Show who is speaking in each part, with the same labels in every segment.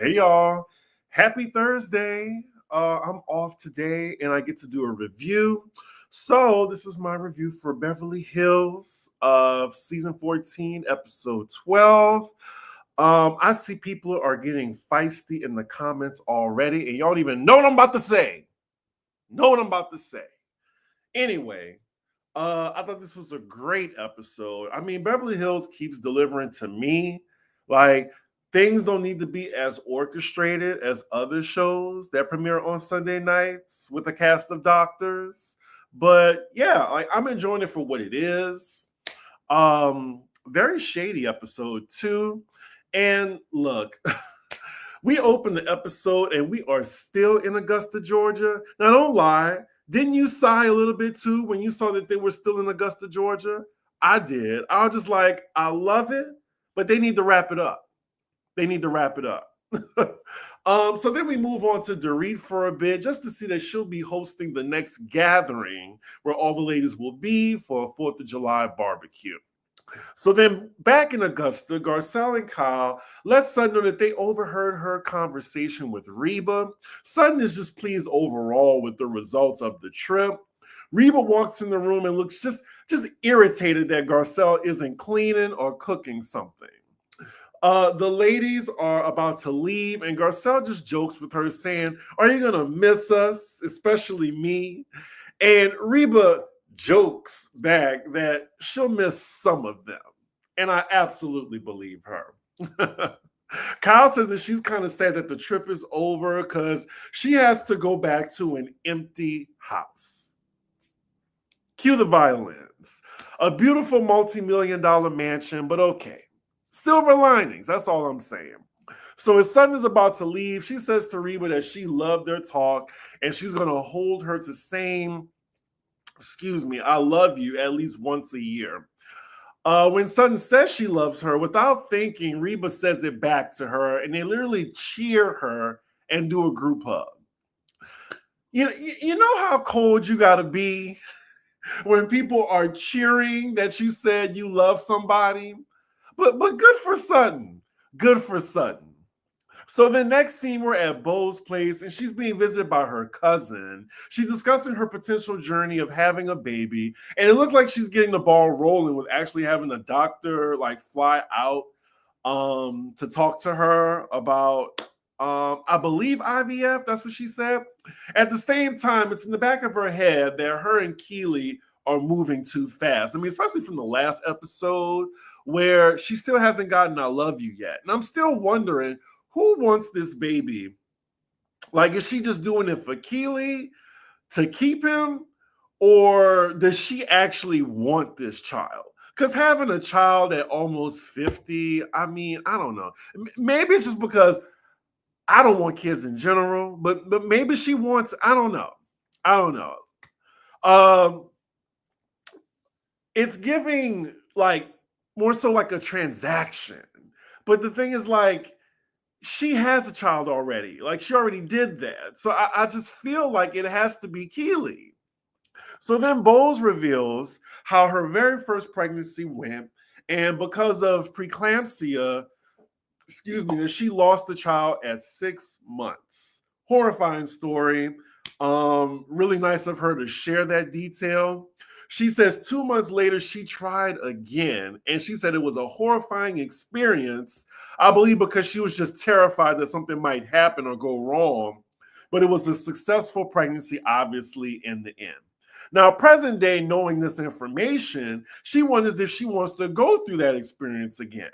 Speaker 1: Hey y'all, happy Thursday. I'm off today and I get to do a review. So, this is my review for Beverly Hills of season 14, episode 12. I see people are getting feisty in the comments already, and y'all don't even know what I'm about to say. Know what I'm about to say. Anyway, I thought this was a great episode. I mean, Beverly Hills keeps delivering to me. Like, things don't need to be as orchestrated as other shows that premiere on Sunday nights with a cast of doctors. But yeah, like I'm enjoying it for what it is. Very shady episode too. And look, we opened the episode and we are still in Augusta, Georgia. Now, don't lie. Didn't you sigh a little bit too when you saw that they were still in Augusta, Georgia? I did. I was just like, I love it, but they need to wrap it up. They need to wrap it up. So then we move on to Dorit for a bit just to see that she'll be hosting the next gathering where all the ladies will be for a 4th of July barbecue. So then back in Augusta, Garcelle and Kyle let Sutton know that they overheard her conversation with Reba. Sutton is just pleased overall with the results of the trip. Reba walks in the room and looks just irritated that Garcelle isn't cleaning or cooking something. The ladies are about to leave, and Garcelle just jokes with her, saying, "Are you gonna miss us, especially me?" And Reba jokes back that she'll miss some of them. And I absolutely believe her. Kyle says that she's kind of sad that the trip is over because she has to go back to an empty house. Cue the violins. A beautiful multi-million-dollar mansion, but okay. Silver linings, that's all I'm saying. So as Sutton is about to leave, she says to Reba that she loved their talk and she's going to hold her to saying, I love you at least once a year. When Sutton says she loves her, without thinking, Reba says it back to her, and they literally cheer her and do a group hug. You know how cold you got to be when people are cheering that you said you love somebody? But good for Sutton. Good for Sutton. So the next scene, we're at Bo's place, and she's being visited by her cousin. She's discussing her potential journey of having a baby, and it looks like she's getting the ball rolling with actually having a doctor like fly out to talk to her about, I believe IVF. That's what she said. At the same time, it's in the back of her head that her and Keely are moving too fast. I mean, especially from the last episode where she still hasn't gotten "I love you" yet, and I'm still wondering, who wants this baby? Like, is she just doing it for Keely to keep him? Or does she actually want this child? Because having a child at almost 50, I mean, I don't know. Maybe it's just because I don't want kids in general, but maybe she wants, I don't know. I don't know. It's giving like more so like a transaction. But the thing is, like, she has a child already. Like, she already did that. So I just feel like it has to be Keely. So then Bowles reveals how her very first pregnancy went, and because of preeclampsia, that she lost the child at 6 months. Horrifying story. Really nice of her to share that detail. She says 2 months later, she tried again, and she said it was a horrifying experience, I believe because she was just terrified that something might happen or go wrong. But it was a successful pregnancy, obviously, in the end. Now, present day, knowing this information, she wonders if she wants to go through that experience again.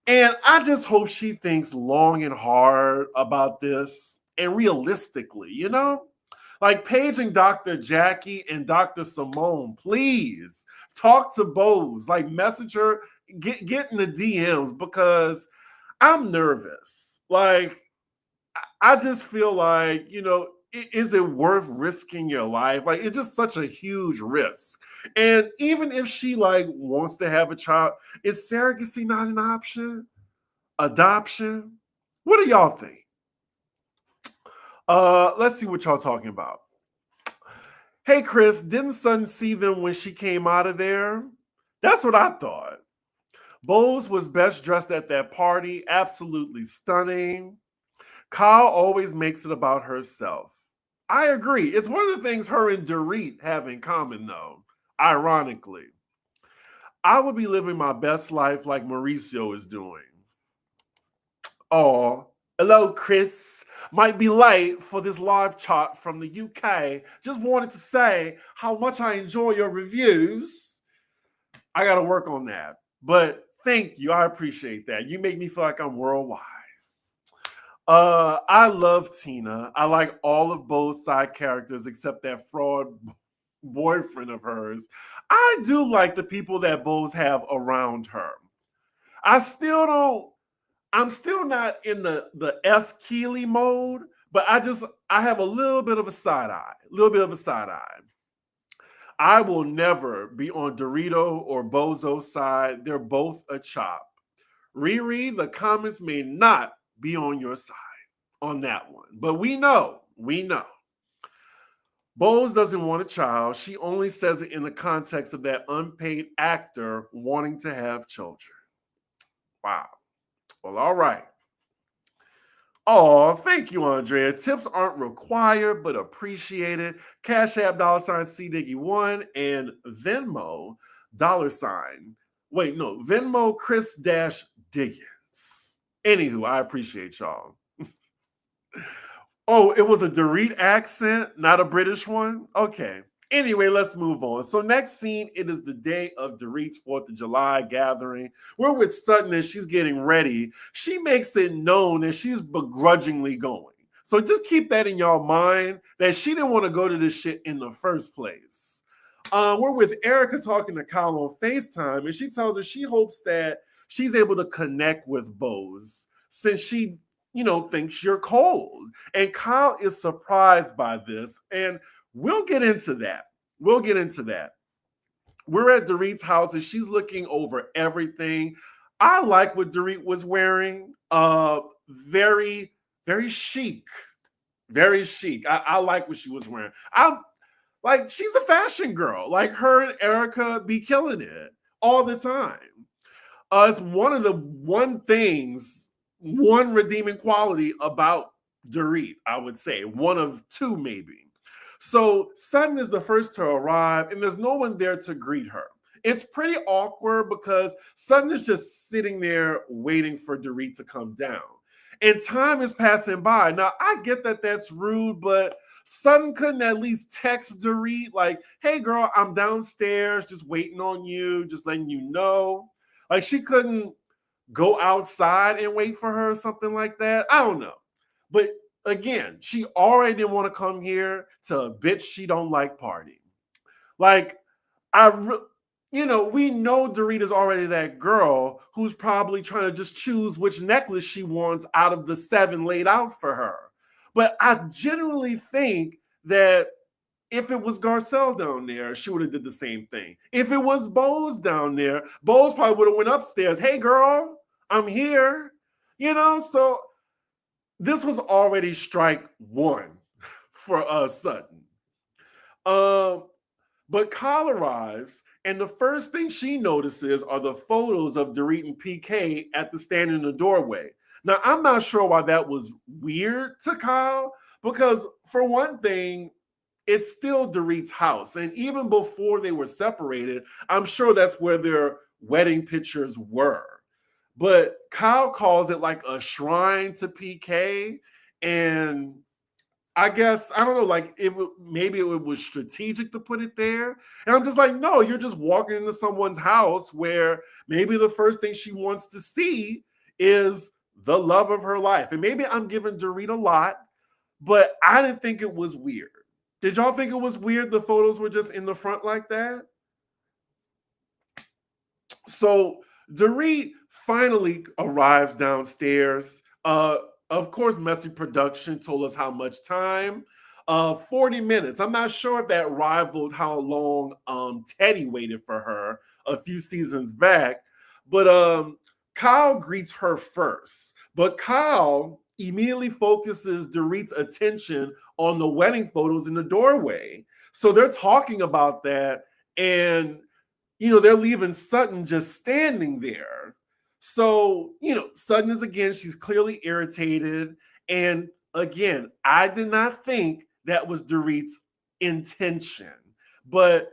Speaker 1: And I just hope she thinks long and hard about this and realistically, you know? Like, paging Dr. Jackie and Dr. Simone, please talk to Bose, like message her, get in the DMs, because I'm nervous. Like, I just feel like, is it worth risking your life? Like, it's just such a huge risk. And even if she like wants to have a child, is surrogacy not an option? Adoption? What do y'all think? Let's see what y'all talking about. Hey, Chris, didn't Sun see them when she came out of there? That's what I thought. Bose was best dressed at that party. Absolutely stunning. Kyle always makes it about herself. I agree. It's one of the things her and Dorit have in common, though, ironically. I would be living my best life like Mauricio is doing. Oh, hello, Chris. Might be late for this live chat from the UK. Just wanted to say how much I enjoy your reviews. I got to work on that. But thank you. I appreciate that. You make me feel like I'm worldwide. I love Tina. I like all of both side characters except that fraud boyfriend of hers. I do like the people that Bose have around her. I still don't. I'm still not in the F Keely mode, but I have a little bit of a side eye. A little bit of a side eye. I will never be on Dorito or Bozo's side. They're both a chop. Riri, the comments may not be on your side on that one. But we know. Bose doesn't want a child. She only says it in the context of that unpaid actor wanting to have children. Wow. Well, all right. Oh, thank you, Andrea. Tips aren't required, but appreciated. Cash App $CDiggy1 and Venmo $. Wait, no, Venmo Chris-Diggins. Anywho, I appreciate y'all. Oh, it was a Dorit accent, not a British one? Okay. Anyway, let's move on. So next scene, it is the day of Dorit's 4th of July gathering. We're with Sutton as she's getting ready. She makes it known that she's begrudgingly going. So just keep that in your mind that she didn't want to go to this shit in the first place. We're with Erica talking to Kyle on FaceTime, and she tells her she hopes that she's able to connect with Bose since she thinks you're cold. And Kyle is surprised by this. And we'll get into that. We're at Dorit's house and she's looking over everything. I like what Dorit was wearing. Very, very chic. Very chic. I like what she was wearing. She's a fashion girl. Like her and Erica be killing it all the time. It's one of the one redeeming quality about Dorit, I would say. One of two, maybe. So Sutton is the first to arrive, and there's no one there to greet her. It's pretty awkward because Sutton is just sitting there waiting for Dorit to come down. And time is passing by. Now, I get that that's rude, but Sutton couldn't at least text Dorit like, hey, girl, I'm downstairs just waiting on you, just letting you know. Like, she couldn't go outside and wait for her or something like that. I don't know. But again, she already didn't want to come here to a bitch she don't like party. Like, we know Dorit is already that girl who's probably trying to just choose which necklace she wants out of the 7 laid out for her. But I genuinely think that if it was Garcelle down there, she would have did the same thing. If it was Bose down there, Bose probably would have went upstairs. Hey, girl, I'm here. So this was already strike 1 for Sutton. But Kyle arrives, and the first thing she notices are the photos of Dorit and PK at the stand in the doorway. Now, I'm not sure why that was weird to Kyle, because for one thing, it's still Dorit's house. And even before they were separated, I'm sure that's where their wedding pictures were. But Kyle calls it like a shrine to PK. And I guess, I don't know, like maybe it was strategic to put it there. And I'm just like, no, you're just walking into someone's house where maybe the first thing she wants to see is the love of her life. And maybe I'm giving Dorit a lot, but I didn't think it was weird. Did y'all think it was weird the photos were just in the front like that? So Dorit finally arrives downstairs. Of course, Messy Production told us how much time. 40 minutes. I'm not sure if that rivaled how long Teddy waited for her a few seasons back. But Kyle greets her first. But Kyle immediately focuses Dorit's attention on the wedding photos in the doorway. So they're talking about that, and they're leaving Sutton just standing there. So, Sutton is, again, she's clearly irritated, And again, I did not think that was Dorit's intention. But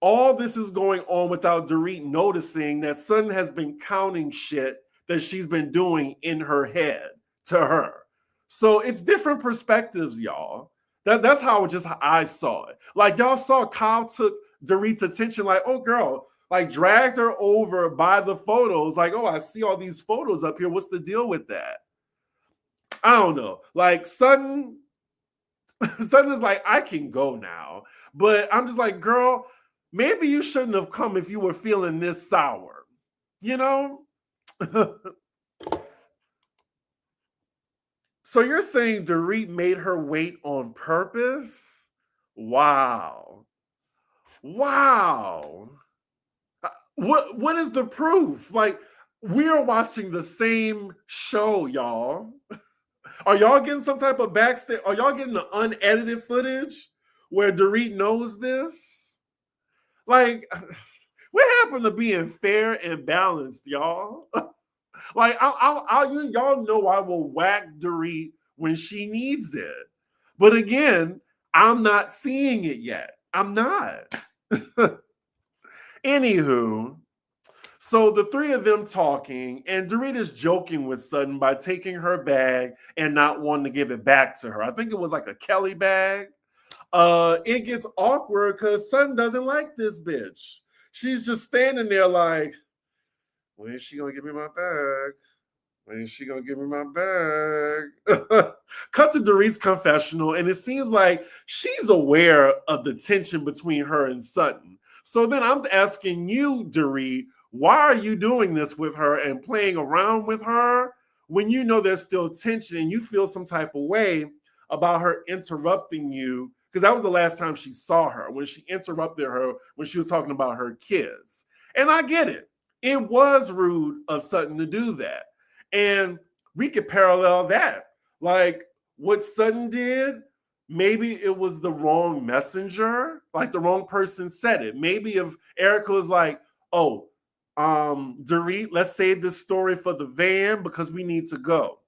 Speaker 1: all this is going on without Dorit noticing that Sutton has been counting shit that she's been doing in her head to her. So it's different perspectives, y'all. That's how just I saw it. Like y'all saw Kyle took Dorit's attention, like, oh girl, like dragged her over by the photos, like, oh, I see all these photos up here. What's the deal with that? I don't know. Like Sutton is like, I can go now. But I'm just like, girl, maybe you shouldn't have come if you were feeling this sour. You know? So you're saying Dorit made her wait on purpose? Wow. Wow. What is the proof? Like, we're watching the same show, y'all. Are y'all getting some type of backstage? Are y'all getting the unedited footage where Dorit knows this? Like, what happened to being fair and balanced, y'all? Like, y'all know I will whack Dorit when she needs it. But again, I'm not seeing it yet. I'm not. Anywho, so the three of them talking, and Dorit is joking with Sutton by taking her bag and not wanting to give it back to her. I think it was like a Kelly bag. It gets awkward because Sutton doesn't like this bitch. She's just standing there like, when is she gonna give me my bag? When is she gonna give me my bag? Cut to Dorit's confessional, and it seems like she's aware of the tension between her and Sutton. So then I'm asking you, Dorit, why are you doing this with her and playing around with her when you know there's still tension and you feel some type of way about her interrupting you? Because that was the last time she saw her, when she interrupted her when she was talking about her kids. And I get it. It was rude of Sutton to do that. And we could parallel that. Like what Sutton did, maybe it was the wrong messenger, like the wrong person said it. Maybe if Erica was like, oh, Dorit, let's save this story for the van because we need to go.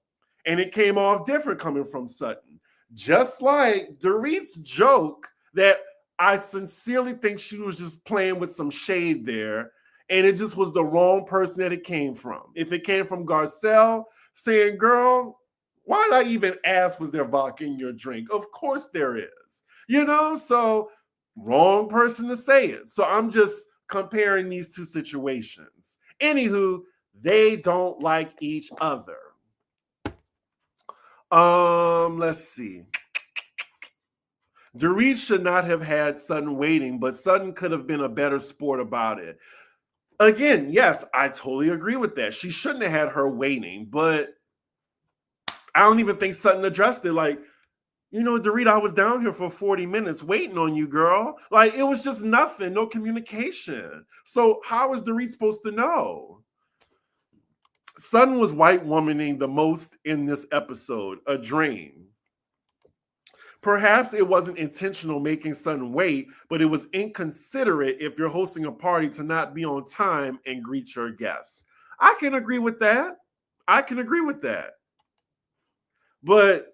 Speaker 1: And it came off different coming from Sutton. Just like Dorit's joke that I sincerely think she was just playing with some shade there. And it just was the wrong person that it came from. If it came from Garcelle saying, girl, why did I even ask, was there vodka in your drink? Of course there is. You know, so wrong person to say it. So I'm just comparing these two situations. Anywho, they don't like each other. Let's see. Dorit should not have had Sutton waiting, but Sutton could have been a better sport about it. Again, yes, I totally agree with that. She shouldn't have had her waiting, but I don't even think Sutton addressed it. Like, you know, Dorit, I was down here for 40 minutes waiting on you, girl. Like, it was just nothing, no communication. So how is Dorit supposed to know? Sutton was white womaning the most in this episode, a drain. Perhaps it wasn't intentional making Sutton wait, but it was inconsiderate if you're hosting a party to not be on time and greet your guests. I can agree with that. But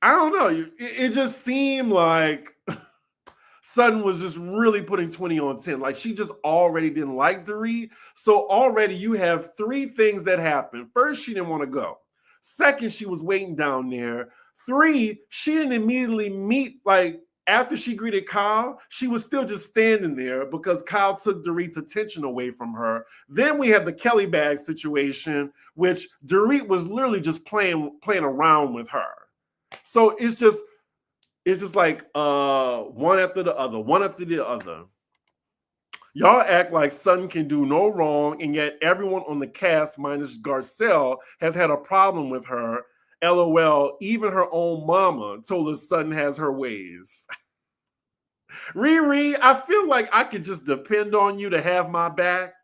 Speaker 1: I don't know. It just seemed like Sutton was just really putting 20 on 10. Like she just already didn't like Dorit. So already you have three things that happened. First, she didn't want to go. Second, she was waiting down there. Three, she didn't immediately meet, like after she greeted Kyle, she was still just standing there because Kyle took Dorit's attention away from her. Then we had the Kelly bag situation, which Dorit was literally just playing around with her. So it's just like one after the other. Y'all act like Sutton can do no wrong, and yet everyone on the cast, minus Garcelle, has had a problem with her. LOL, even her own mama told us Sutton has her ways. Riri, I feel like I could just depend on you to have my back.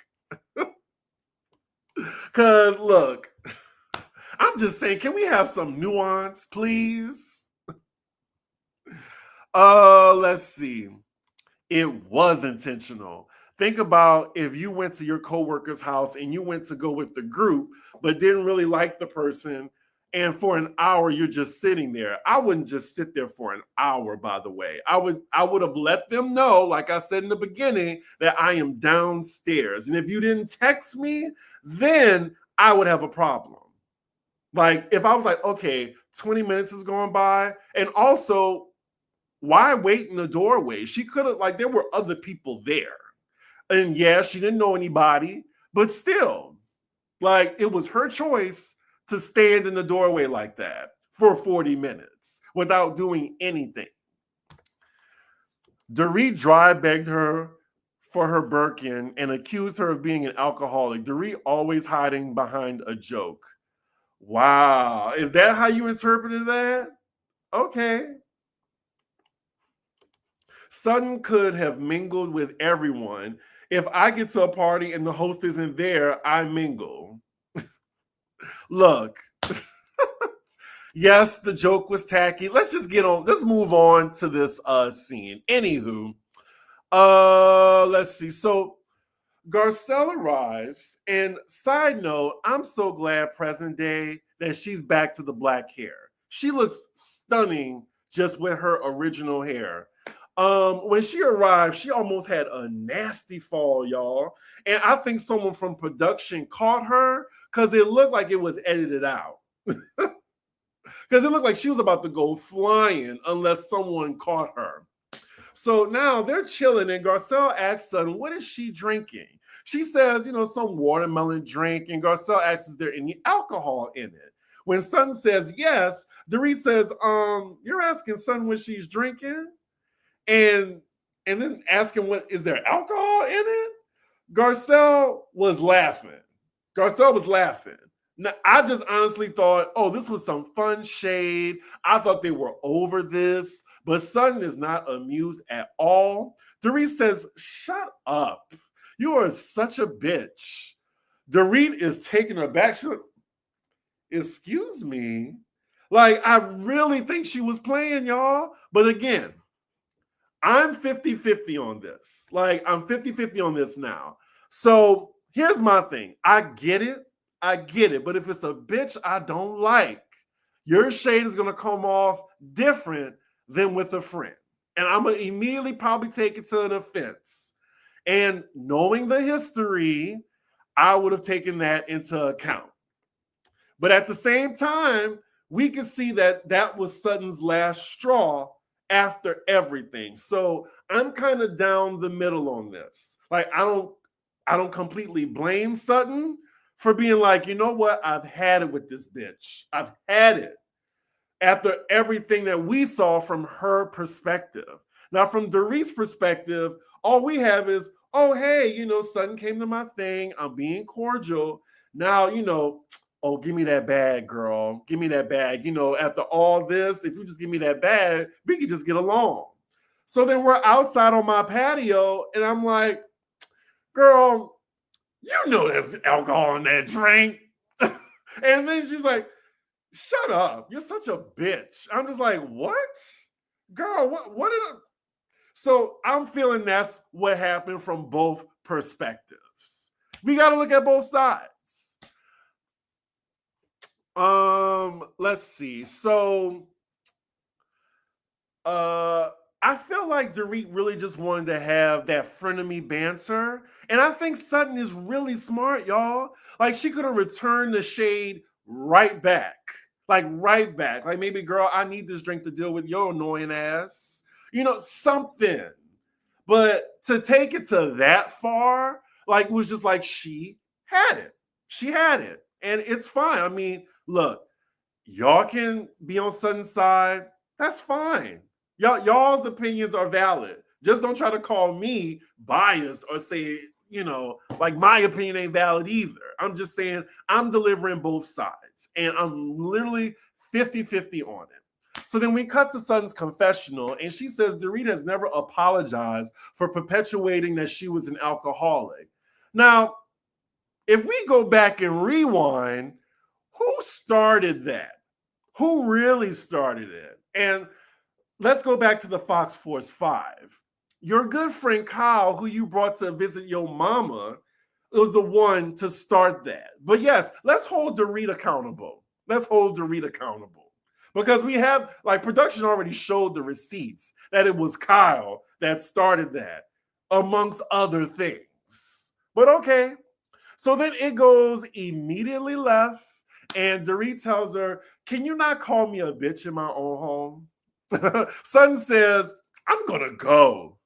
Speaker 1: Because, look, I'm just saying, can we have some nuance, please? Let's see. It was intentional. Think about if you went to your coworker's house and you went to go with the group, but didn't really like the person, and for an hour you're just sitting there. I wouldn't just sit there for an hour, by the way. I would have let them know, like I said in the beginning, that I am downstairs. And if you didn't text me, then I would have a problem. Like if I was like, okay, 20 minutes is going by, and also, why wait in the doorway? She could have, like, there were other people there. And yeah, she didn't know anybody, but still, like, it was her choice to stand in the doorway like that for 40 minutes without doing anything. Dorit dry begged her for her Birkin and accused her of being an alcoholic. Dorit always hiding behind a joke. Wow. Is that how you interpreted that? Okay. Sutton could have mingled with everyone. If I get to a party and the host isn't there, I mingle. Look, yes, the joke was tacky. Let's move on to this scene. Anywho, let's see. So Garcelle arrives, and side note, I'm so glad present day that she's back to the black hair. She looks stunning just with her original hair. When she arrived, she almost had a nasty fall, y'all. And I think someone from production caught her because it looked like it was edited out. Because it looked like she was about to go flying unless someone caught her. So now they're chilling, and Garcelle asks Sutton, what is she drinking? She says, some watermelon drink, and Garcelle asks, is there any alcohol in it? When Sutton says yes, Dorit says, you're asking Sutton what she's drinking? And then asking, what is there alcohol in it? Garcelle was laughing. Now, I just honestly thought, oh, this was some fun shade. I thought they were over this, but Sutton is not amused at all. Dorit says, shut up. You are such a bitch. Dorit is taken aback. She's like, excuse me? Like, I really think she was playing, y'all. But again, I'm 50-50 on this. Like, I'm 50-50 on this now. So here's my thing. I get it. But if it's a bitch I don't like, your shade is going to come off different than with a friend. And I'm going to immediately probably take it to an offense. And knowing the history, I would have taken that into account. But at the same time, we can see that that was Sutton's last straw after everything. So I'm kind of down the middle on this. Like, I don't completely blame Sutton for being like, you know what? I've had it with this bitch. I've had it after everything that we saw from her perspective. Now, from Dorit's perspective, all we have is, oh, hey, Sutton came to my thing. I'm being cordial. Now, oh, give me that bag, girl. Give me that bag. After all this, if you just give me that bag, we can just get along. So then we're outside on my patio, and I'm like, girl, there's alcohol in that drink. And then she's like, shut up. You're such a bitch. I'm just like, what? Girl, what did I... So I'm feeling that's what happened from both perspectives. We got to look at both sides. Let's see. So I feel like Dorit really just wanted to have that frenemy banter. And I think Sutton is really smart, y'all. Like, she could have returned the shade right back. Like, right back. Like, maybe, girl, I need this drink to deal with your annoying ass. Something. But to take it to that far, like, it was just like she had it. She had it. And it's fine. I mean, look, y'all can be on Sutton's side. That's fine. Y'all's opinions are valid. Just don't try to call me biased or say, like my opinion ain't valid either. I'm just saying I'm delivering both sides. And I'm literally 50-50 on it. So then we cut to Sutton's confessional, and she says Dorit has never apologized for perpetuating that she was an alcoholic. Now, if we go back and rewind, who started that? Who really started it? And let's go back to the Fox Force 5. Your good friend Kyle, who you brought to visit your mama, was the one to start that. But yes, let's hold Dorit accountable. Let's hold Dorit accountable. Because we have, like, production already showed the receipts that it was Kyle that started that, amongst other things. But okay. So then it goes immediately left, and Dorit tells her, "Can you not call me a bitch in my own home?" Sutton says, "I'm gonna go."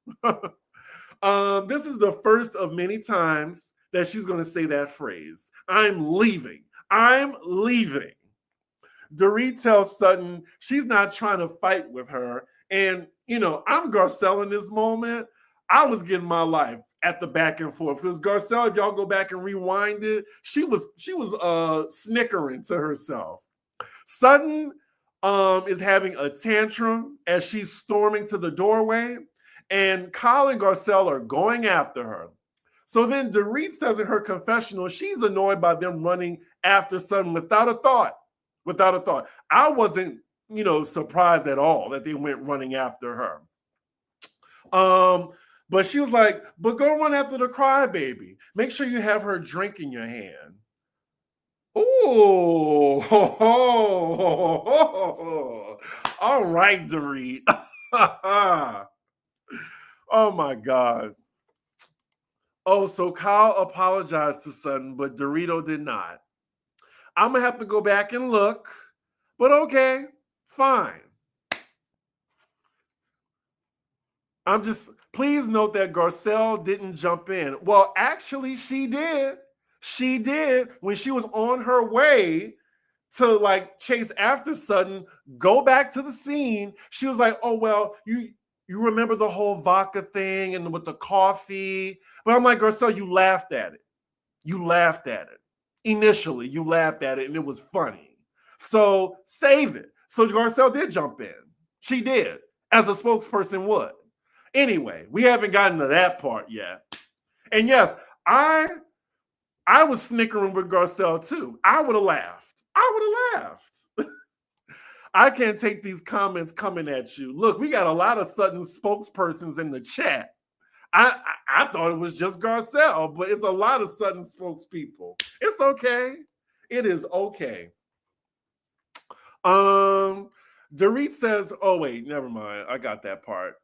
Speaker 1: This is the first of many times that she's gonna say that phrase. I'm leaving. I'm leaving. Dorit tells Sutton she's not trying to fight with her. And, I'm Garcelle in this moment. I was getting my life at the back and forth. Because Garcelle, if y'all go back and rewind it, she was snickering to herself. Sutton is having a tantrum as she's storming to the doorway, and Kyle and Garcelle are going after her. So then Dorit says in her confessional, she's annoyed by them running after Sutton without a thought. Without a thought. I wasn't, surprised at all that they went running after her. But she was like, but go run after the crybaby. Make sure you have her drink in your hand. Ooh. All right, Dorit. Oh my God. Oh, so Kyle apologized to Sutton, but Dorito did not. I'm going to have to go back and look, but okay, fine. Please note that Garcelle didn't jump in. Well, actually, she did. She did when she was on her way to chase after Sutton, go back to the scene. She was like, oh, well, you remember the whole vodka thing and with the coffee. But I'm like, Garcelle, you laughed at it. You laughed at it. Initially, you laughed at it and it was funny. So save it. So Garcelle did jump in. She did, as a spokesperson would. Anyway, we haven't gotten to that part yet. And yes, I was snickering with Garcelle too. I would have laughed. I can't take these comments coming at you. Look, we got a lot of Sutton spokespersons in the chat. I thought it was just Garcelle, but it's a lot of Sutton spokespeople. It's okay. It is okay. Dorit says, oh wait, never mind. I got that part.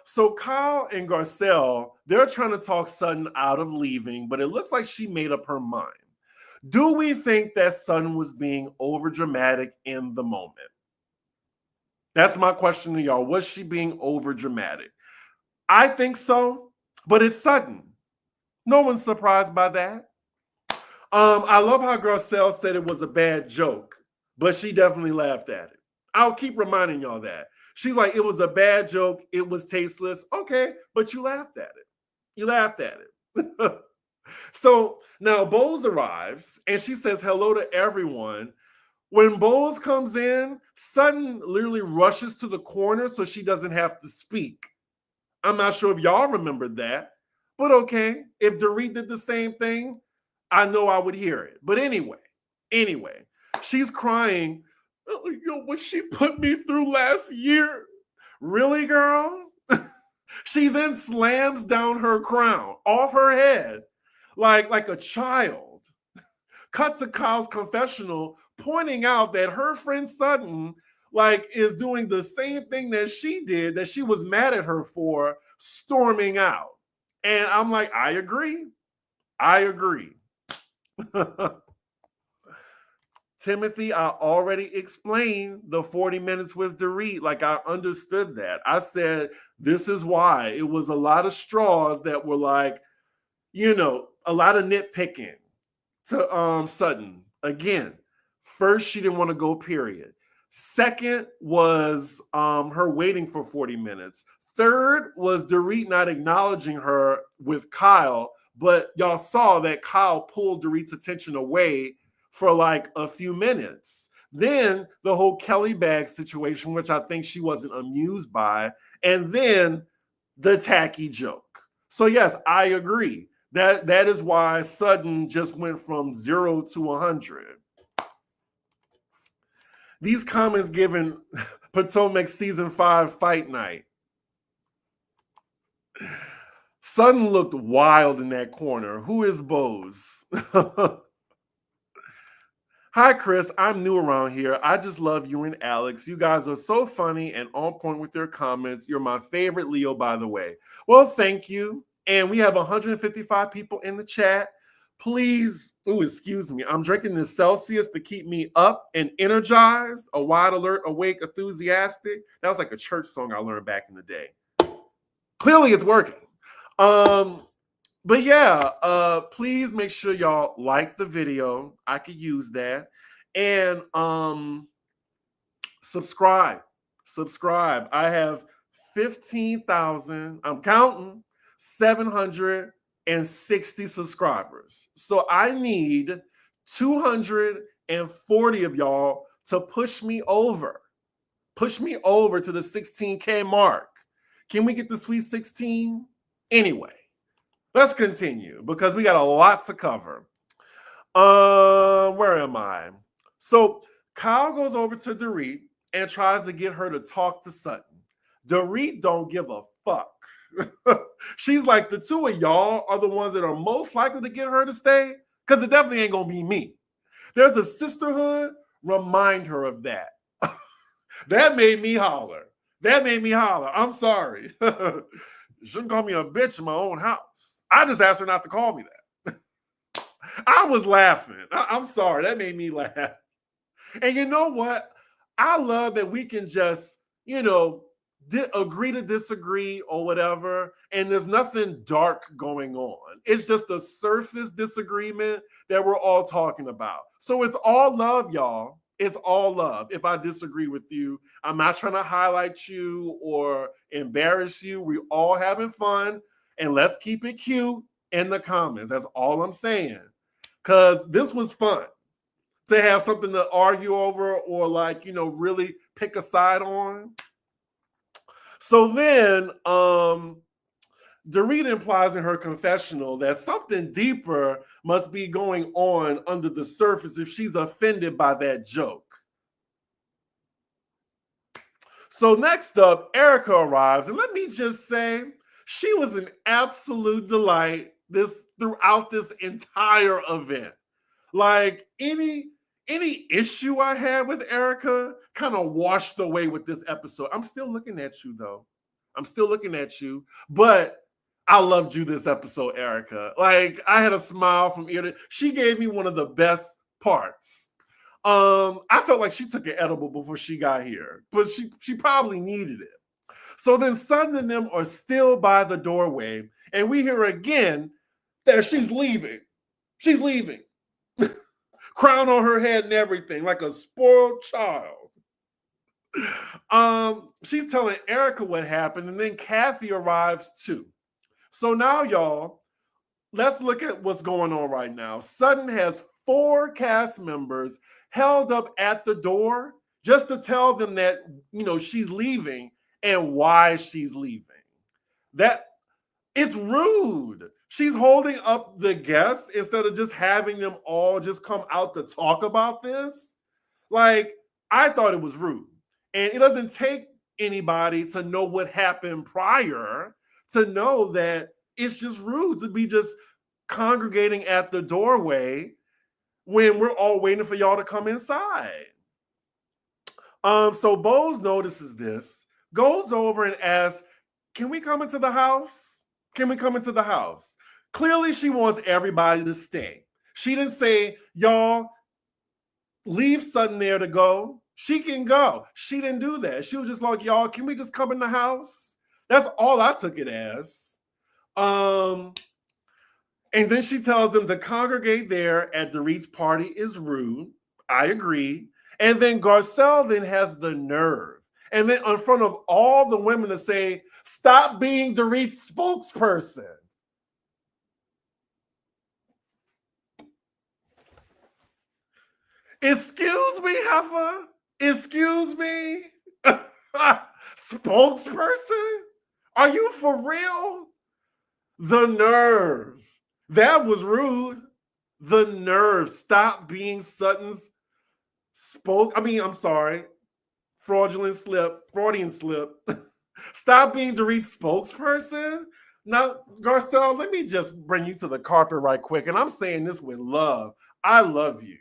Speaker 1: So Kyle and Garcelle, they're trying to talk Sutton out of leaving, but it looks like she made up her mind. Do we think that Sutton was being overdramatic in the moment? That's my question to y'all. Was she being overdramatic? I think so, but it's Sutton. No one's surprised by that. I love how Garcelle said it was a bad joke, but she definitely laughed at it. I'll keep reminding y'all that. She's like, it was a bad joke. It was tasteless. Okay, but you laughed at it. You laughed at it. So now Bose arrives and she says hello to everyone. When Bose comes in, Sutton literally rushes to the corner so she doesn't have to speak. I'm not sure if y'all remembered that, but okay. If Dorit did the same thing, I know I would hear it. But anyway, she's crying. What she put me through last year. Really, girl? She then slams down her crown off her head like a child. Cut to Kyle's confessional, pointing out that her friend Sutton is doing the same thing that she did, that she was mad at her for, storming out. And I'm like, I agree. Timothy, I already explained the 40 minutes with Dorit. I understood that. I said, this is why. It was a lot of straws that were a lot of nitpicking to Sutton. Again, first, she didn't want to go, period. Second was her waiting for 40 minutes. Third was Dorit not acknowledging her with Kyle, but y'all saw that Kyle pulled Dorit's attention away for a few minutes. Then the whole Kelly bag situation, which I think she wasn't amused by, and then the tacky joke. So yes, I agree. That is why Sutton just went from 0 to 100. These comments given Potomac season 5 fight night. Sutton looked wild in that corner. Who is Bose? Hi, Chris. I'm new around here. I just love you and Alex. You guys are so funny and on point with your comments. You're my favorite Leo, by the way. Well, thank you. And we have 155 people in the chat. Please, excuse me. I'm drinking this Celsius to keep me up and energized, a wide alert, awake, enthusiastic. That was like a church song I learned back in the day. Clearly, it's working. But yeah, please make sure y'all like the video. I could use that. And subscribe. Subscribe. I have 15,000, I'm counting, 760 subscribers. So I need 240 of y'all to push me over. Push me over to the 16K mark. Can we get the sweet 16? Anyway. Let's continue because we got a lot to cover. Where am I? So Kyle goes over to Dorit and tries to get her to talk to Sutton. Dorit don't give a fuck. She's like, the two of y'all are the ones that are most likely to get her to stay because it definitely ain't going to be me. There's a sisterhood. Remind her of that. That made me holler. I'm sorry. You shouldn't call me a bitch in my own house. I just asked her not to call me that. I was laughing. I'm sorry. That made me laugh. And you know what? I love that we can just, agree to disagree or whatever. And there's nothing dark going on. It's just a surface disagreement that we're all talking about. So it's all love, y'all. It's all love. If I disagree with you, I'm not trying to highlight you or embarrass you. We're all having fun. And let's keep it cute in the comments. That's all I'm saying. Because this was fun to have something to argue over or really pick a side on. So then Dorit implies in her confessional that something deeper must be going on under the surface if she's offended by that joke. So next up, Erica arrives. And let me just say, she was an absolute delight throughout this entire event. Like any issue I had with Erica kind of washed away with this episode. I'm still looking at you though. But I loved you this episode, Erica. Like I had a smile from ear to. She gave me one of the best parts. I felt like she took an edible before she got here, but she probably needed it. So then Sutton and them are still by the doorway, and we hear again that she's leaving. She's leaving. Crown on her head and everything, like a spoiled child. She's telling Erica what happened, and then Kathy arrives too. So now, y'all, let's look at what's going on right now. Sutton has 4 cast members held up at the door just to tell them that, she's leaving and why she's leaving. That it's rude. She's holding up the guests instead of just having them all just come out to talk about this. Like, I thought it was rude. And it doesn't take anybody to know what happened prior to know that it's just rude to be just congregating at the doorway when we're all waiting for y'all to come inside. So Bose notices this, goes over and asks, can we come into the house? Can we come into the house? Clearly, she wants everybody to stay. She didn't say, y'all, leave Sutton there to go. She can go. She didn't do that. She was just like, y'all, can we just come in the house? That's all I took it as. And then she tells them to congregate there at Dorit's party is rude. I agree. And then Garcelle then has the nerve. And then in front of all the women to say, stop being Dorit's spokesperson. Excuse me, Heifer? Excuse me? Spokesperson? Are you for real? The nerve. That was rude. The nerve. Stop being Sutton's I'm sorry. Freudian slip. Stop being Dorit's spokesperson. Now, Garcelle, let me just bring you to the carpet right quick. And I'm saying this with love. I love you.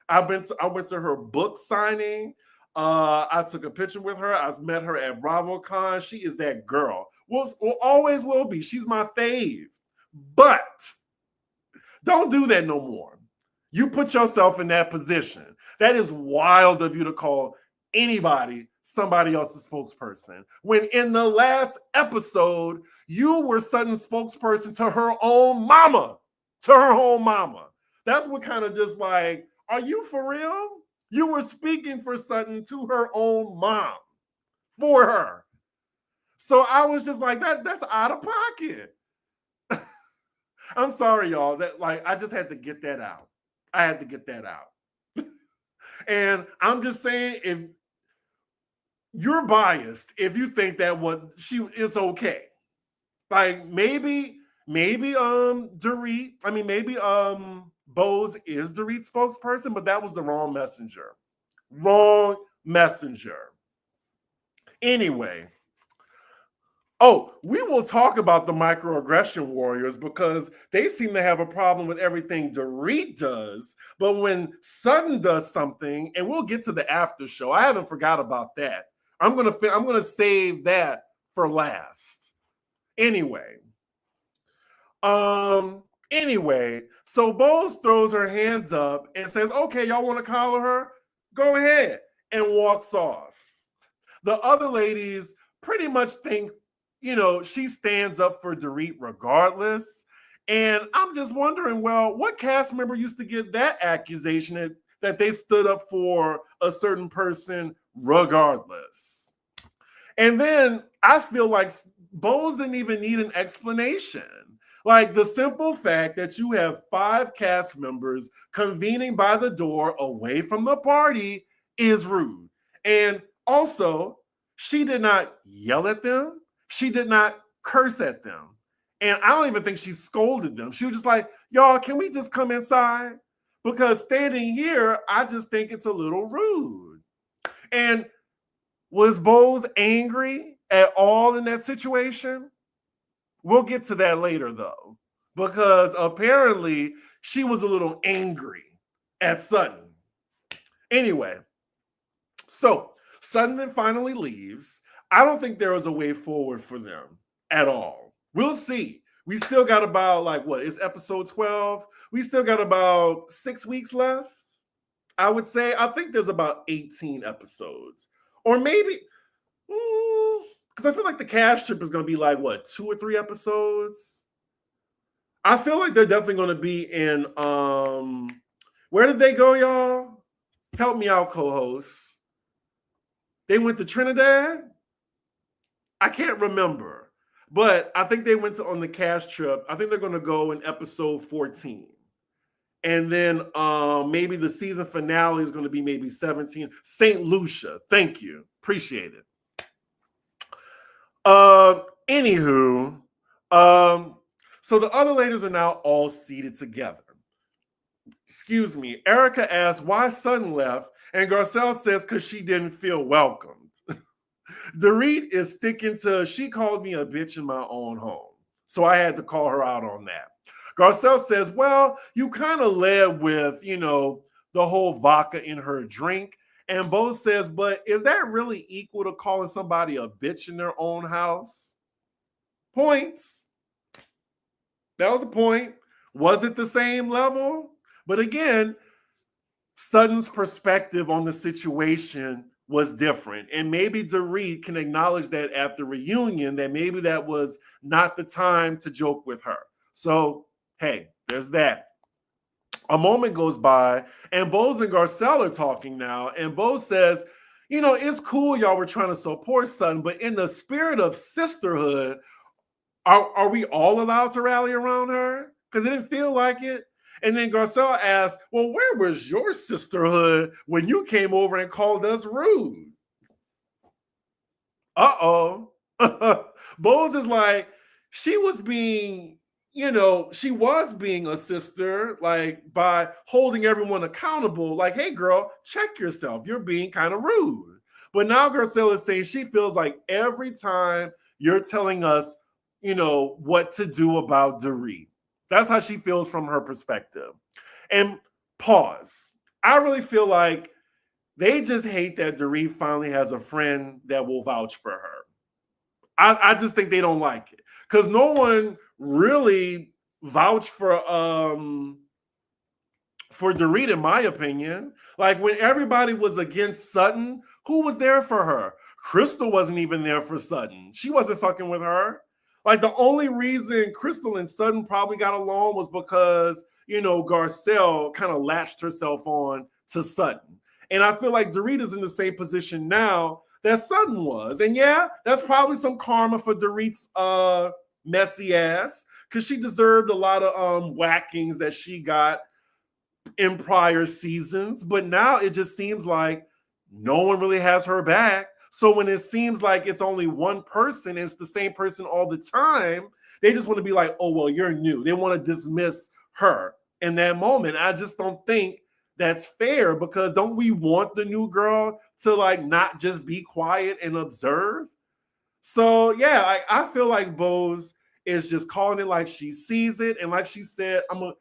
Speaker 1: I went to her book signing. I took a picture with her. I met her at BravoCon. She is that girl. Will always will be. She's my fave. But don't do that no more. You put yourself in that position. That is wild of you to call anybody somebody else's spokesperson. When in the last episode, you were Sutton's spokesperson to her own mama. To her own mama. That's what kind of just like, are you for real? You were speaking for Sutton to her own mom. For her. So I was just like, that's out of pocket. I'm sorry, y'all. That like I just had to get that out. I had to get that out. And I'm just saying, if you're biased, if you think that what she is okay, like maybe Dorit, I mean maybe Bose is Dorit's spokesperson, but that was the wrong messenger. Wrong messenger. Anyway. Oh, we will talk about the microaggression warriors because they seem to have a problem with everything Dorit does. But when Sutton does something, and we'll get to the after show, I haven't forgot about that. I'm gonna save that for last. Anyway, so Bose throws her hands up and says, "Okay, y'all want to collar her? Go ahead," and walks off. The other ladies pretty much think, she stands up for Dorit regardless. And I'm just wondering, well, what cast member used to get that accusation that they stood up for a certain person regardless? And then I feel like Bose didn't even need an explanation. Like the simple fact that you have 5 cast members convening by the door away from the party is rude. And also, she did not yell at them. She did not curse at them. And I don't even think she scolded them. She was just like, y'all, can we just come inside? Because standing here, I just think it's a little rude. And was Bose angry at all in that situation? We'll get to that later, though, because apparently she was a little angry at Sutton. Anyway, so Sutton then finally leaves. I don't think there was a way forward for them at all. We'll see. We still got about, it's episode 12? We still got about 6 weeks left, I would say. I think there's about 18 episodes. Or maybe, because I feel like the cast trip is going to be 2 or 3 episodes? I feel like they're definitely going to be in, where did they go, y'all? Help me out, co-hosts. They went to Trinidad? I can't remember, but I think they went on the cast trip. I think they're going to go in episode 14. And then maybe the season finale is going to be maybe 17. St. Lucia. Thank you. Appreciate it. Anywho, so the other ladies are now all seated together. Excuse me. Erica asks why Sutton left, and Garcelle says because she didn't feel welcomed. Dorit is sticking to, she called me a bitch in my own home. So I had to call her out on that. Garcelle says, well, you kind of led with, the whole vodka in her drink. And Bose says, but is that really equal to calling somebody a bitch in their own house? Points. That was a point. Was it the same level? But again, Sutton's perspective on the situation was different. And maybe Dorit can acknowledge that at the reunion, that maybe that was not the time to joke with her. So, hey, there's that. A moment goes by, and Bose and Garcelle are talking now, and Bose says, it's cool y'all were trying to support Sutton, but in the spirit of sisterhood, are we all allowed to rally around her? Because it didn't feel like it. And then Garcelle asked, well, where was your sisterhood when you came over and called us rude? Uh-oh. Bose is like, she was being a sister, by holding everyone accountable. Hey, girl, check yourself. You're being kind of rude. But now Garcelle is saying she feels like every time you're telling us, what to do about Dorit. That's how she feels from her perspective. And pause. I really feel like they just hate that Dorit finally has a friend that will vouch for her. I just think they don't like it because no one really vouched for Dorit, in my opinion. Like when everybody was against Sutton, who was there for her? Crystal wasn't even there for Sutton. She wasn't fucking with her. Like the only reason Crystal and Sutton probably got along was because, Garcelle kind of latched herself on to Sutton. And I feel like Dorit is in the same position now that Sutton was. And yeah, that's probably some karma for Dorit's messy ass because she deserved a lot of whackings that she got in prior seasons, but now it just seems like no one really has her back. So when it seems like it's only one person, it's the same person all the time, they just want to be like, oh, well, you're new. They want to dismiss her in that moment. I just don't think that's fair because don't we want the new girl to like not just be quiet and observe? So yeah, I feel like Bose is just calling it like she sees it. And like she said, I'm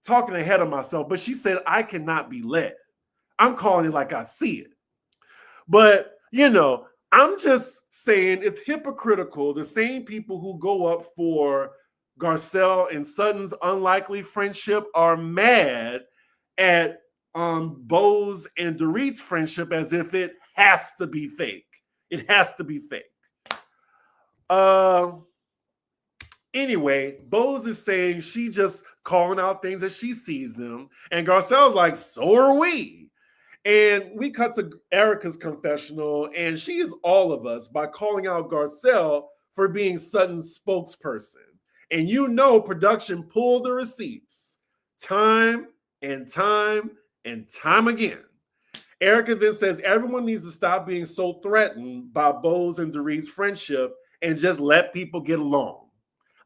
Speaker 1: talking ahead of myself, but she said, I cannot be led. I'm calling it like I see it. But, I'm just saying it's hypocritical. The same people who go up for Garcelle and Sutton's unlikely friendship are mad at Bose and Dorit's friendship as if it has to be fake. It has to be fake. Anyway, Bose is saying she just calling out things as she sees them. And Garcelle's like, so are we. And we cut to Erica's confessional, and she is all of us by calling out Garcelle for being Sutton's spokesperson. And production pulled the receipts time and time and time again. Erica then says everyone needs to stop being so threatened by Bose and Dorit's friendship and just let people get along.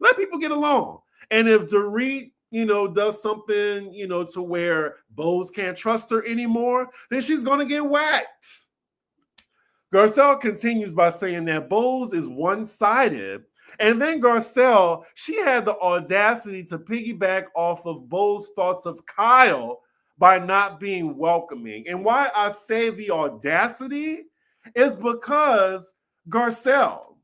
Speaker 1: Let people get along. And if Dorit, does something, to where Bose can't trust her anymore, then she's going to get whacked. Garcelle continues by saying that Bose is one-sided. And then Garcelle, she had the audacity to piggyback off of Bose's thoughts of Kyle by not being welcoming. And why I say the audacity is because Garcelle,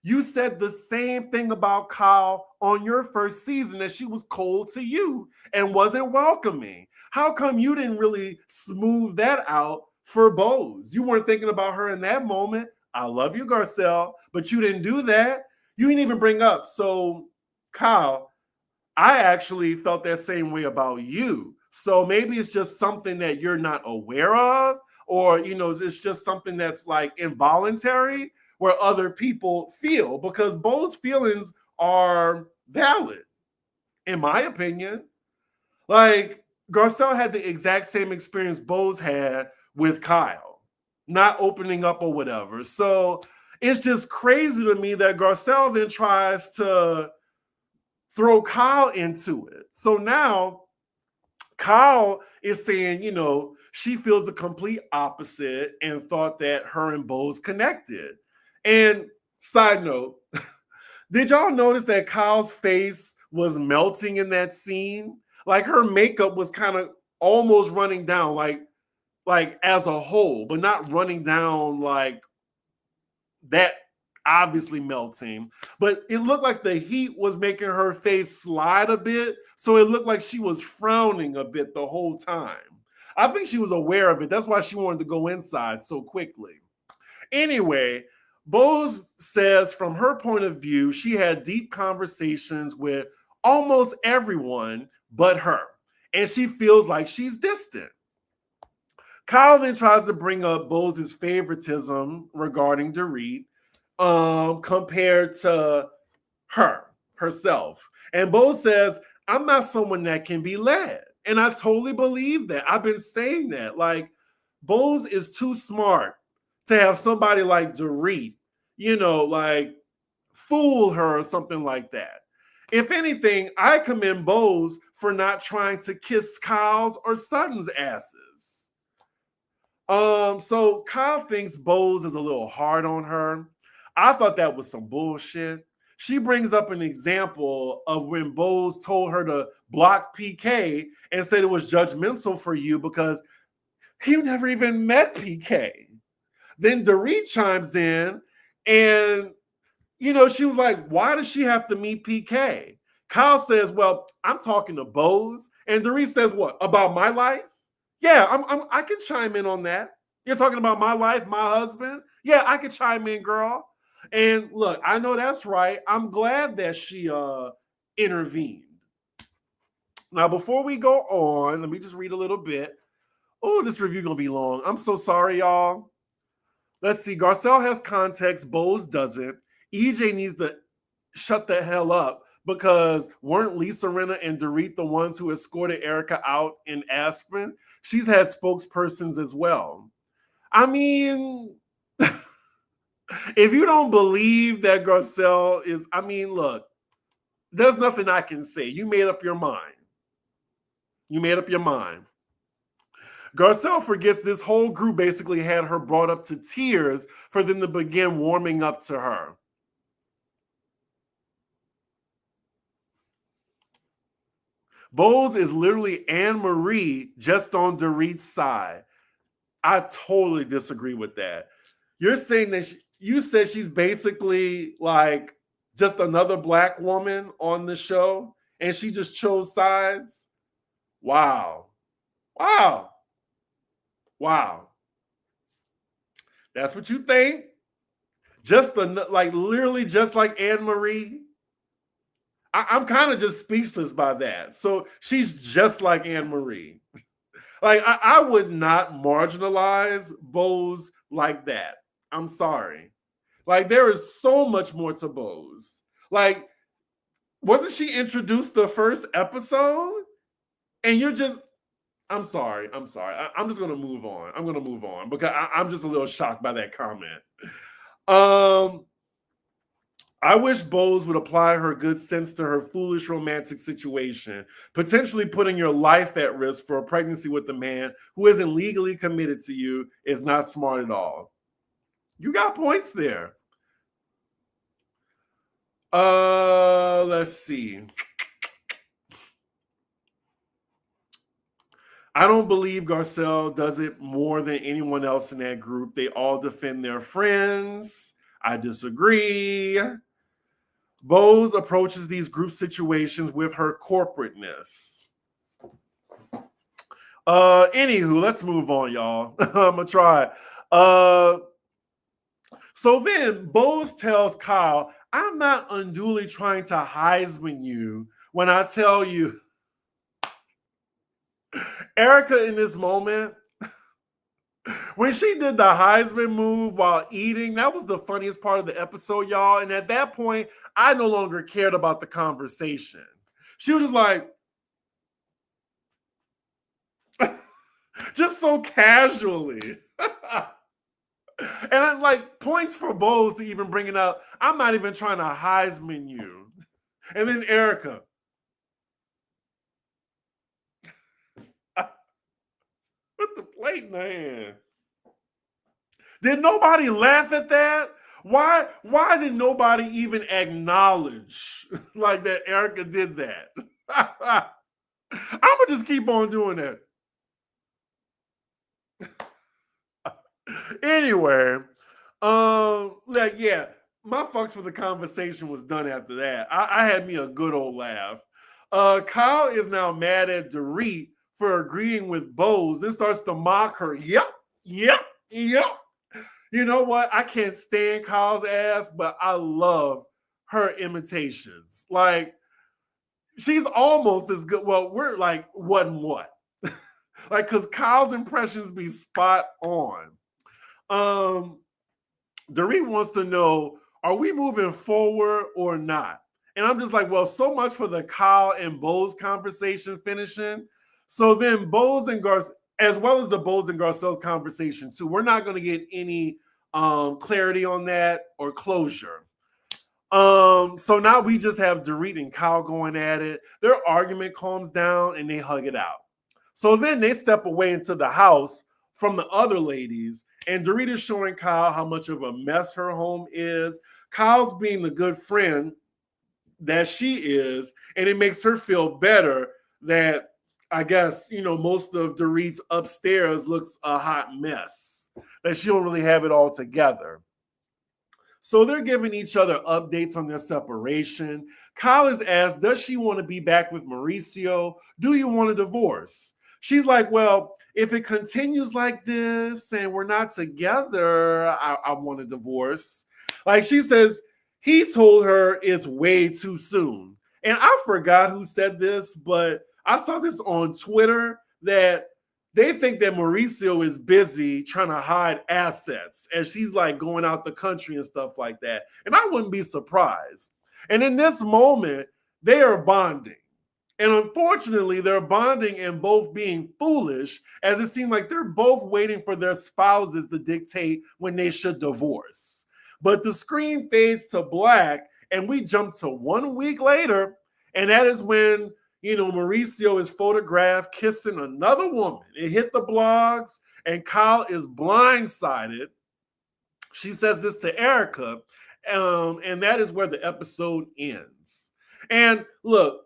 Speaker 1: you said the same thing about Kyle on your first season, that she was cold to you and wasn't welcoming. How come you didn't really smooth that out for Bose? You weren't thinking about her in that moment. I love you, Garcelle, but you didn't do that. You didn't even bring up. So, Kyle, I actually felt that same way about you. So maybe it's just something that you're not aware of, or, it's just something that's like involuntary where other people feel, because Bo's feelings are valid, in my opinion. Like, Garcelle had the exact same experience Bose had with Kyle, not opening up or whatever. So it's just crazy to me that Garcelle then tries to throw Kyle into it. So now Kyle is saying, she feels the complete opposite and thought that her and Bose connected. And side note, did y'all notice that Kyle's face was melting in that scene? Like her makeup was kind of almost running down, like as a whole, but not running down like that, obviously melting. But it looked like the heat was making her face slide a bit. So it looked like she was frowning a bit the whole time. I think she was aware of it. That's why she wanted to go inside so quickly. Anyway, Bose says from her point of view, she had deep conversations with almost everyone but her, and she feels like she's distant. Kyle then tries to bring up Bose's favoritism regarding Dorit compared to herself. And Bose says, I'm not someone that can be led. And I totally believe that. I've been saying that. Like, Bose is too smart to have somebody like Dorit, like fool her or something like that. If anything, I commend Bose for not trying to kiss Kyle's or Sutton's asses. So Kyle thinks Bose is a little hard on her. I thought that was some bullshit. she brings up an example of when Bose told her to block PK and said it was judgmental for you because he never even met PK. Then Dorit chimes in and, she was like, why does she have to meet PK? Kyle says, well, I'm talking to Bose. And Dorit says, what, about my life? Yeah, I can chime in on that. You're talking about my life, my husband? Yeah, I can chime in, girl. And look, I know that's right. I'm glad that she intervened. Now, before we go on, let me just read a little bit. Oh, this review gonna be long. I'm so sorry, y'all. Let's see. Garcelle has context. Bose doesn't. EJ needs to shut the hell up because weren't Lisa Rinna and Dorit the ones who escorted Erica out in Aspen? She's had spokespersons as well. I mean, if you don't believe that Garcelle is, look, there's nothing I can say. You made up your mind. You made up your mind. Garcelle forgets this whole group basically had her brought up to tears for them to begin warming up to her. Bose is literally Anne Marie just on Dorit's side. I totally disagree with that. You're saying that you said she's basically like just another black woman on the show and she just chose sides? Wow. Wow. Wow. That's what you think? Literally just like Anne Marie? I'm kind of just speechless by that. So she's just like Anne Marie. Like, I would not marginalize Bose like that. I'm sorry. Like, there is so much more to Bose. Like, wasn't she introduced the first episode? And you're just, I'm sorry. I'm just going to move on. I'm going to move on because I'm just a little shocked by that comment. I wish Bose would apply her good sense to her foolish romantic situation, potentially putting your life at risk for a pregnancy with a man who isn't legally committed to you is not smart at all. You got points there. Let's see. I don't believe Garcelle does it more than anyone else in that group. They all defend their friends. I disagree. Bose approaches these group situations with her corporateness. Anywho, let's move on, y'all. I'm gonna try. So then Bose tells Kyle, I'm not unduly trying to Heisman you when I tell you. Erica in this moment, when she did the Heisman move while eating, that was the funniest part of the episode, y'all. And at that point, I no longer cared about the conversation. She was just like, just so casually. And I'm like, points for Bose to even bring it up. I'm not even trying to Heisman you. And then Erica. With the plate in the hand. Did nobody laugh at that? Why did nobody even acknowledge like that Erica did that? I'm gonna just keep on doing that. Anyway, my fucks for the conversation was done after that. I had me a good old laugh. Kyle is now mad at Dorit for agreeing with Bose, then starts to mock her. Yep. You know what? I can't stand Kyle's ass, but I love her imitations. Like, she's almost as good. Well, we're like, what and what? Like, because Kyle's impressions be spot on. Dorit wants to know, are we moving forward or not? And I'm just like, well, so much for the Kyle and Bose conversation finishing. So then Bose and Garcelle, as well as the Bose and Garcelle conversation too, we're not going to get any clarity on that or closure. So now we just have Dorit and Kyle going at it. Their argument calms down and they hug it out. So then they step away into the house from the other ladies, and Dorit is showing Kyle how much of a mess her home is. Kyle's being the good friend that she is, and it makes her feel better that I guess, most of Dorit's upstairs looks a hot mess, that she don't really have it all together. So they're giving each other updates on their separation. Kyle is asked, does she want to be back with Mauricio? Do you want a divorce? She's like, well, if it continues like this and we're not together, I want a divorce. Like she says, he told her it's way too soon. And I forgot who said this, but I saw this on Twitter that they think that Mauricio is busy trying to hide assets as he's like going out the country and stuff like that. And I wouldn't be surprised. And in this moment, they are bonding. And unfortunately, they're bonding and both being foolish, as it seems like they're both waiting for their spouses to dictate when they should divorce. But the screen fades to black, and we jump to 1 week later, and that is when Mauricio is photographed kissing another woman. It hit the blogs, and Kyle is blindsided. She says this to Erica, and that is where the episode ends. And look,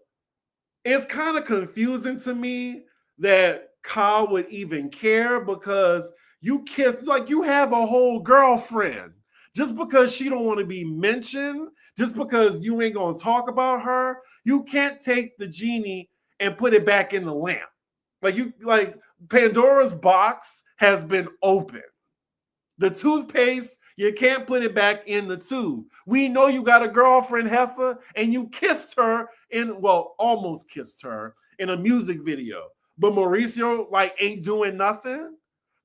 Speaker 1: it's kind of confusing to me that Kyle would even care, because you kiss, like you have a whole girlfriend. Just because she don't want to be mentioned, just because you ain't going to talk about her, you can't take the genie and put it back in the lamp. Like Pandora's box has been opened. The toothpaste, you can't put it back in the tube. We know you got a girlfriend, Heifer, and you kissed her almost kissed her in a music video. But Mauricio, ain't doing nothing?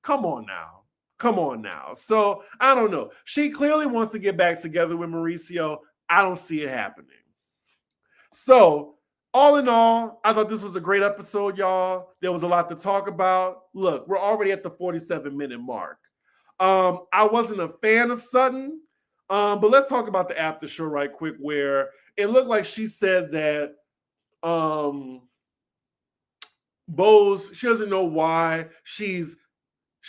Speaker 1: Come on now. So, I don't know. She clearly wants to get back together with Mauricio. I don't see it happening. So, all in all, I thought this was a great episode, y'all. There was a lot to talk about. Look, we're already at the 47-minute mark. I wasn't a fan of Sutton, but let's talk about the after show right quick, where it looked like she said that Bose, she doesn't know why she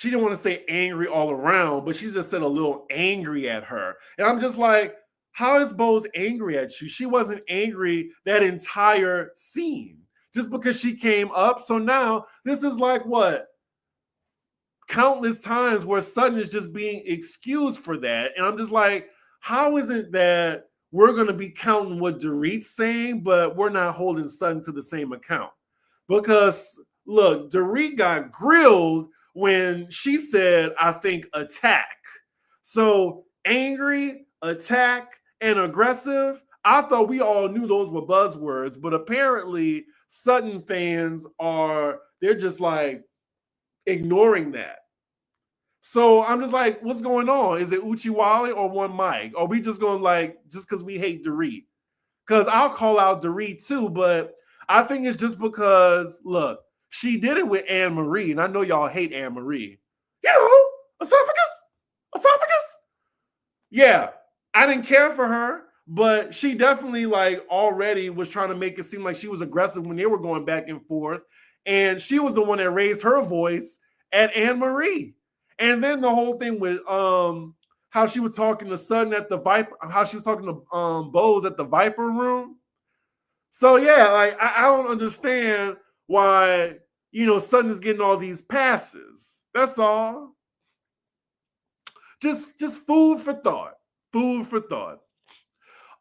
Speaker 1: didn't want to say angry all around, but she just said a little angry at her. And I'm just like, how is Bose angry at you? She wasn't angry that entire scene just because she came up. So now this is like what? Countless times where Sutton is just being excused for that. And I'm just like, how is it that we're going to be counting what Dorit's saying, but we're not holding Sutton to the same account? Because look, Dorit got grilled when she said, I think, attack. So angry, attack, and aggressive, I thought we all knew those were buzzwords, but apparently Sutton fans they're just like ignoring that. So I'm just like, what's going on? Is it Uchiwale or one mic? Or we just going just because we hate Dorit? Because I'll call out Dorit too, but I think it's just because, look, she did it with Anne Marie, and I know y'all hate Anne Marie. Esophagus. Yeah, I didn't care for her, but she definitely already was trying to make it seem like she was aggressive when they were going back and forth, and she was the one that raised her voice at Anne Marie. And then the whole thing with how she was talking to Sutton at the Viper, how she was talking to Bose at the Viper room. So yeah, I don't understand why Sutton is getting all these passes. That's all. Just food for thought.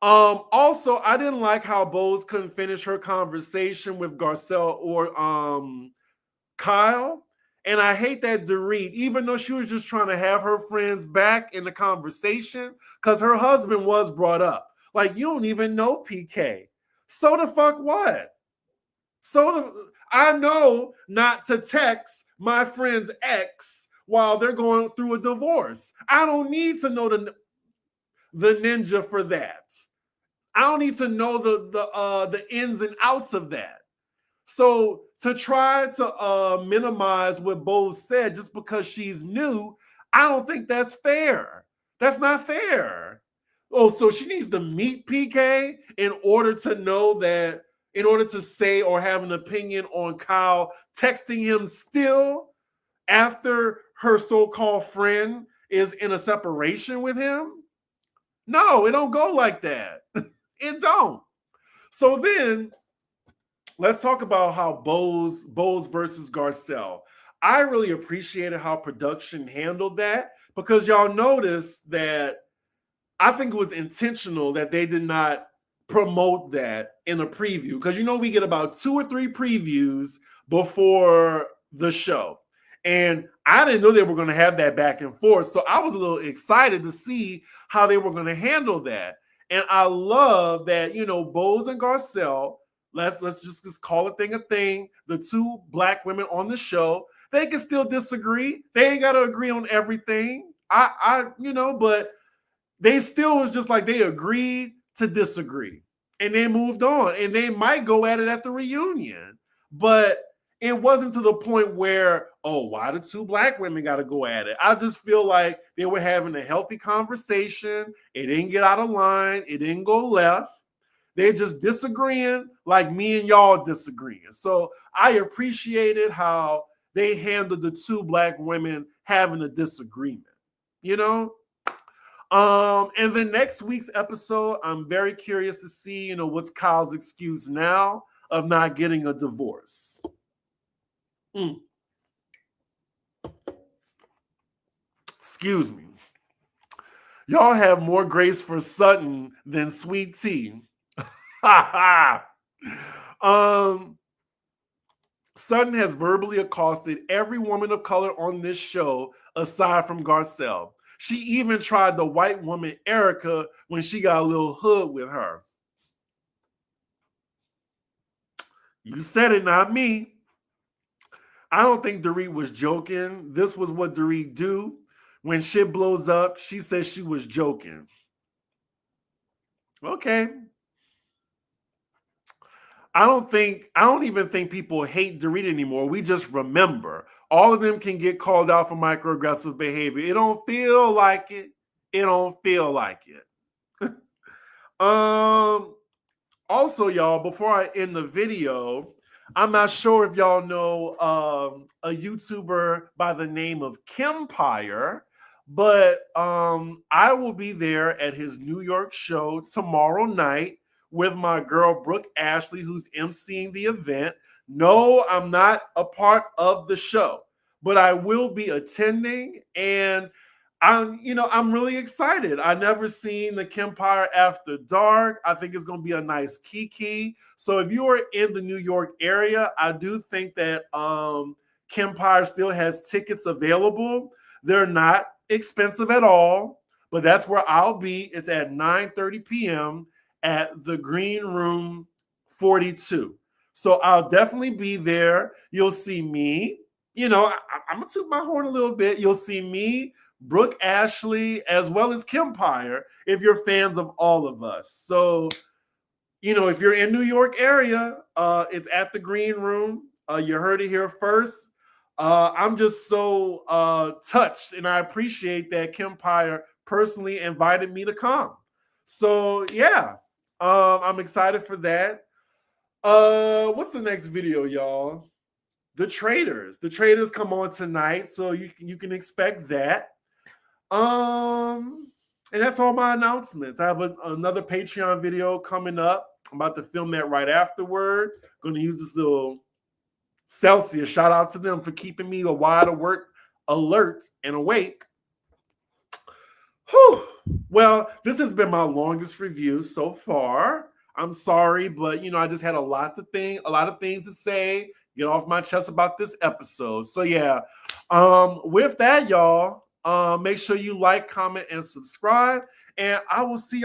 Speaker 1: Also, I didn't like how Bose couldn't finish her conversation with Garcelle or Kyle. And I hate that Dorit, even though she was just trying to have her friends back in the conversation, because her husband was brought up. You don't even know PK. So the fuck what? I know not to text my friend's ex while they're going through a divorce. I don't need to know the ninja for that. I don't need to know the ins and outs of that. So to try to minimize what Bose said just because she's new, I don't think that's fair. That's not fair. Oh, so she needs to meet PK in order to say or have an opinion on Kyle texting him still after her so-called friend is in a separation with him? No, it don't go like that. It don't. So then let's talk about how Bose versus Garcelle. I really appreciated how production handled that because y'all noticed that I think it was intentional that they did not promote that in a preview because we get about 2 or 3 previews before the show. And I didn't know they were going to have that back and forth. So I was a little excited to see how they were going to handle that. And I love that, Bose and Garcelle, let's just call a thing. The 2 black women on the show, they can still disagree. They ain't got to agree on everything. But they still was just like they agreed to disagree and they moved on and they might go at it at the reunion, but it wasn't to the point where, oh, why the 2 black women got to go at it? I just feel like they were having a healthy conversation. It didn't get out of line. It didn't go left. They're just disagreeing like me and y'all disagreeing. So I appreciated how they handled the 2 black women having a disagreement, And then next week's episode, I'm very curious to see, what's Kyle's excuse now of not getting a divorce. Excuse me. Y'all have more grace for Sutton than Sweet Tea. Sutton has verbally accosted every woman of color on this show aside from Garcelle. She even tried the white woman Erica when she got a little hood with her. You said it, not me. I don't think Dorit was joking. This was what Dorit do. When shit blows up, she says she was joking. Okay. I don't even think people hate Dorit anymore. We just remember. All of them can get called out for microaggressive behavior. It don't feel like it. It don't feel like it. Also, y'all, before I end the video, I'm not sure if y'all know a YouTuber by the name of Kempire, but I will be there at his New York show tomorrow night with my girl Brooke Ashley, who's emceeing the event. No, I'm not a part of the show, but I will be attending, and I'm really excited. I never seen the Kempire After Dark. I think it's going to be a nice kiki. So if you are in the New York area, I do think that Kempire still has tickets available. They're not expensive at all, but that's where I'll be. It's at 9:30 p.m. at the Green Room 42. So I'll definitely be there. You'll see me. I'm going to toot my horn a little bit. You'll see me, Brooke Ashley, as well as Kempire, if you're fans of all of us. So, if you're in New York area, it's at the Green Room. You heard it here first. I'm just so touched, and I appreciate that Kempire personally invited me to come. So, yeah, I'm excited for that. What's the next video, y'all? The Traders. The Traders come on tonight, so you can expect that. And that's all my announcements. I have another Patreon video coming up. I'm about to film that right afterward. Going to use this little Celsius. Shout out to them for keeping me wide awake, alert, and awake. Whew. Well, this has been my longest review so far. I'm sorry, but I just had a lot of things to say, get off my chest about this episode. So yeah, with that, y'all, make sure you like, comment, and subscribe, and I will see you